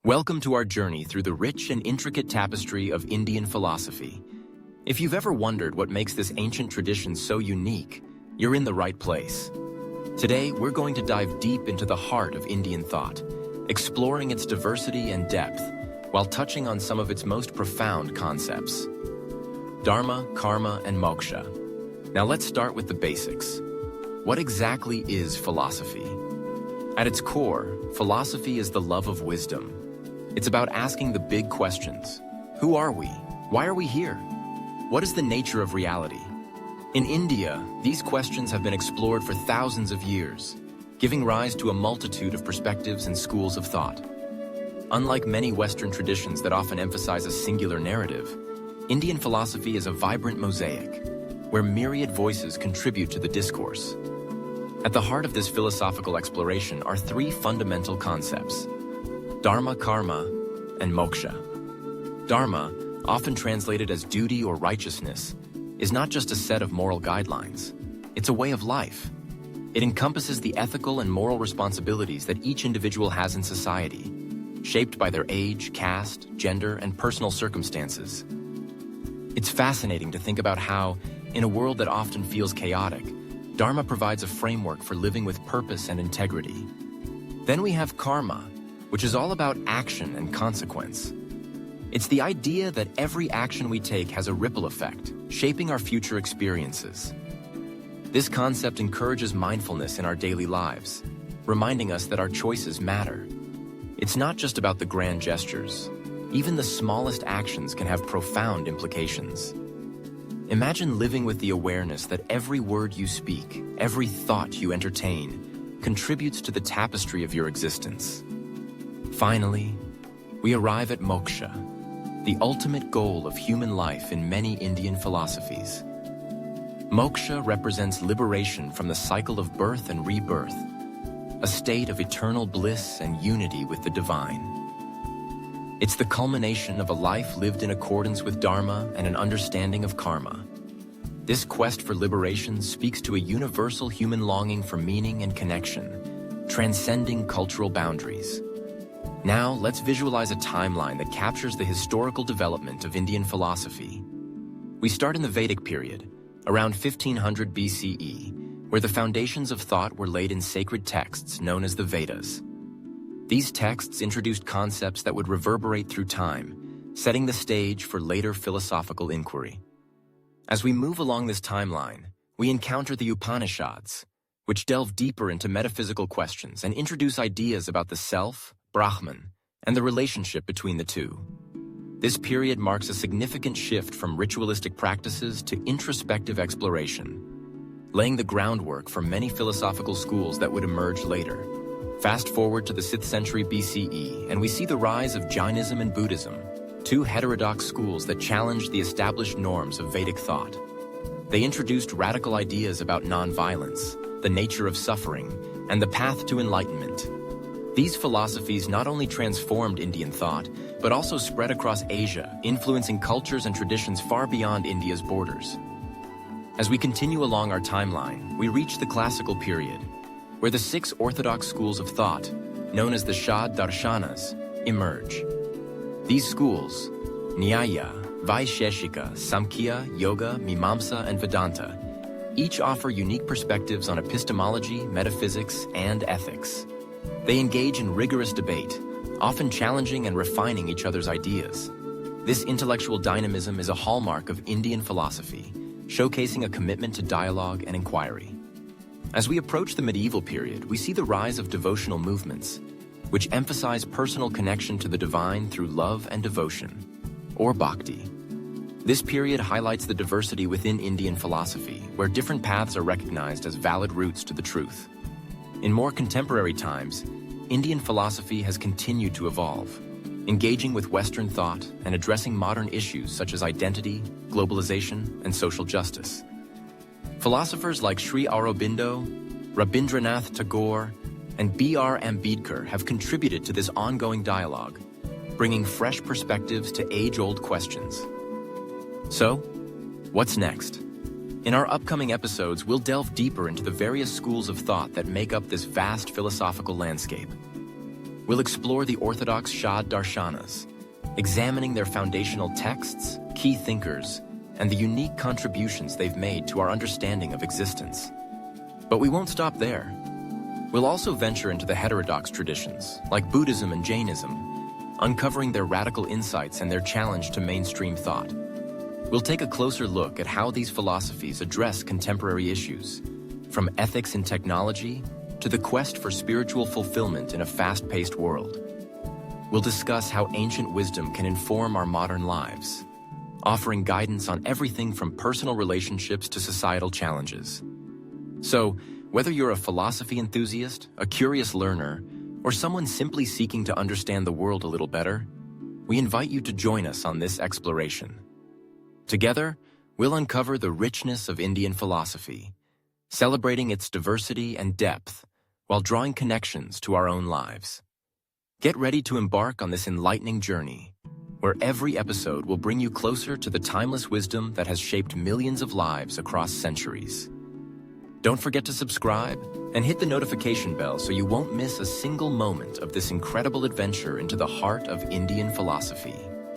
Welcome to our journey through the rich and intricate tapestry of Indian philosophy. If you've ever wondered what makes this ancient tradition so unique, you're in the right place. Today, we're going to dive deep into the heart of Indian thought, exploring its diversity and depth, while touching on some of its most profound concepts. Dharma, karma, and moksha. Now let's start with the basics. What exactly is philosophy? At its core, philosophy is the love of wisdom. It's about asking the big questions. Who are we? Why are we here? What is the nature of reality? In India, these questions have been explored for thousands of years, giving rise to a multitude of perspectives and schools of thought. Unlike many Western traditions that often emphasize a singular narrative, Indian philosophy is a vibrant mosaic, where myriad voices contribute to the discourse. At the heart of this philosophical exploration are three fundamental concepts: Dharma, karma, and moksha. Dharma, often translated as duty or righteousness, is not just a set of moral guidelines. It's a way of life. It encompasses the ethical and moral responsibilities that each individual has in society, shaped by their age, caste, gender, and personal circumstances. It's fascinating to think about how, in a world that often feels chaotic, Dharma provides a framework for living with purpose and integrity. Then we have karma, which is all about action and consequence. It's the idea that every action we take has a ripple effect, shaping our future experiences. This concept encourages mindfulness in our daily lives, reminding us that our choices matter. It's not just about the grand gestures. Even the smallest actions can have profound implications. Imagine living with the awareness that every word you speak, every thought you entertain, contributes to the tapestry of your existence. Finally, we arrive at moksha, the ultimate goal of human life in many Indian philosophies. Moksha represents liberation from the cycle of birth and rebirth, a state of eternal bliss and unity with the divine. It's the culmination of a life lived in accordance with Dharma and an understanding of karma. This quest for liberation speaks to a universal human longing for meaning and connection, transcending cultural boundaries. Now, let's visualize a timeline that captures the historical development of Indian philosophy. We start in the Vedic period, around 1500 BCE, where the foundations of thought were laid in sacred texts known as the Vedas. These texts introduced concepts that would reverberate through time, setting the stage for later philosophical inquiry. As we move along this timeline, we encounter the Upanishads, which delve deeper into metaphysical questions and introduce ideas about the self, Brahman, and the relationship between the two. This period marks a significant shift from ritualistic practices to introspective exploration, laying the groundwork for many philosophical schools that would emerge later. Fast forward to the 6th century BCE, and we see the rise of Jainism and Buddhism, two heterodox schools that challenged the established norms of Vedic thought. They introduced radical ideas about nonviolence, the nature of suffering, and the path to enlightenment. These philosophies not only transformed Indian thought, but also spread across Asia, influencing cultures and traditions far beyond India's borders. As we continue along our timeline, we reach the classical period, where the 6 orthodox schools of thought, known as the Shad Darshanas, emerge. These schools, Nyaya, Vaisheshika, Samkhya, Yoga, Mimamsa, and Vedanta, each offer unique perspectives on epistemology, metaphysics, and ethics. They engage in rigorous debate, often challenging and refining each other's ideas. This intellectual dynamism is a hallmark of Indian philosophy, showcasing a commitment to dialogue and inquiry. As we approach the medieval period, we see the rise of devotional movements, which emphasize personal connection to the divine through love and devotion, or bhakti. This period highlights the diversity within Indian philosophy, where different paths are recognized as valid routes to the truth. In more contemporary times, Indian philosophy has continued to evolve, engaging with Western thought and addressing modern issues such as identity, globalization, and social justice. Philosophers like Sri Aurobindo, Rabindranath Tagore, and B.R. Ambedkar have contributed to this ongoing dialogue, bringing fresh perspectives to age-old questions. So, what's next? In our upcoming episodes, we'll delve deeper into the various schools of thought that make up this vast philosophical landscape. We'll explore the orthodox Shad Darshanas, examining their foundational texts, key thinkers, and the unique contributions they've made to our understanding of existence. But we won't stop there. We'll also venture into the heterodox traditions, like Buddhism and Jainism, uncovering their radical insights and their challenge to mainstream thought. We'll take a closer look at how these philosophies address contemporary issues, from ethics in technology to the quest for spiritual fulfillment in a fast-paced world. We'll discuss how ancient wisdom can inform our modern lives, offering guidance on everything from personal relationships to societal challenges. So, whether you're a philosophy enthusiast, a curious learner, or someone simply seeking to understand the world a little better, we invite you to join us on this exploration. Together, we'll uncover the richness of Indian philosophy, celebrating its diversity and depth while drawing connections to our own lives. Get ready to embark on this enlightening journey, where every episode will bring you closer to the timeless wisdom that has shaped millions of lives across centuries. Don't forget to subscribe and hit the notification bell so you won't miss a single moment of this incredible adventure into the heart of Indian philosophy.